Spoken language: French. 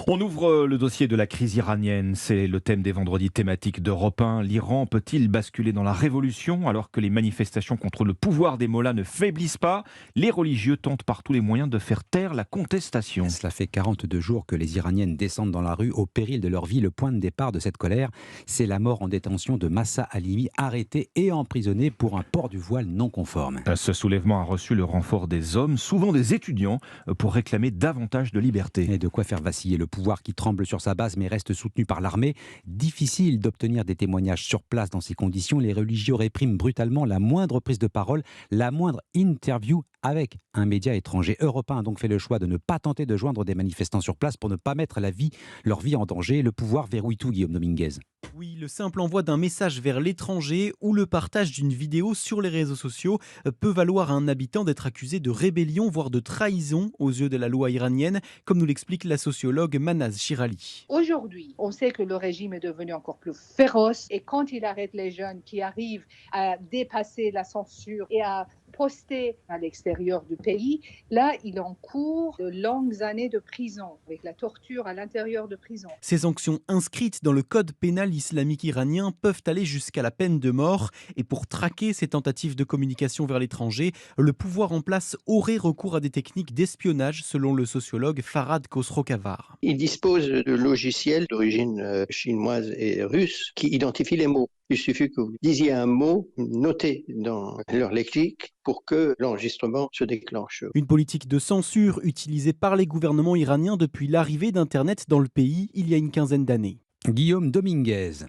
On ouvre le dossier de la crise iranienne. C'est le thème des vendredis thématiques d'Europe 1. L'Iran peut-il basculer dans la révolution alors que les manifestations contre le pouvoir des mollahs ne faiblissent pas? Les religieux tentent par tous les moyens de faire taire la contestation. Cela fait 42 jours que les Iraniennes descendent dans la rue au péril de leur vie. Le point de départ de cette colère, c'est la mort en détention de Massa Halimi, arrêté et emprisonné pour un port du voile non conforme. Ce soulèvement a reçu le renfort des hommes, souvent des étudiants, pour réclamer davantage de liberté. Et de quoi faire vaciller le pouvoir qui tremble sur sa base mais reste soutenu par l'armée. Difficile d'obtenir des témoignages sur place dans ces conditions. Les religieux répriment brutalement la moindre prise de parole, la moindre interview avec un média étranger. Europe 1 a donc fait le choix de ne pas tenter de joindre des manifestants sur place pour ne pas mettre leur vie en danger. Le pouvoir verrouille tout, Guillaume Dominguez. Oui, le simple envoi d'un message vers l'étranger ou le partage d'une vidéo sur les réseaux sociaux peut valoir à un habitant d'être accusé de rébellion, voire de trahison aux yeux de la loi iranienne, comme nous l'explique la sociologue Manaz Shirali. Aujourd'hui, on sait que le régime est devenu encore plus féroce et quand il arrête les jeunes qui arrivent à dépasser la censure et à poster à l'extérieur du pays, là, il encourt de longues années de prison, avec la torture à l'intérieur de prison. Ces sanctions inscrites dans le code pénal islamique iranien peuvent aller jusqu'à la peine de mort. Et pour traquer ces tentatives de communication vers l'étranger, le pouvoir en place aurait recours à des techniques d'espionnage, selon le sociologue Farhad Khosrow-Kavar. Ils disposent de logiciels d'origine chinoise et russe qui identifient les mots. Il suffit que vous disiez un mot noté dans leur lexique pour que l'enregistrement se déclenche. Une politique de censure utilisée par les gouvernements iraniens depuis l'arrivée d'Internet dans le pays il y a une quinzaine d'années. Guillaume Dominguez.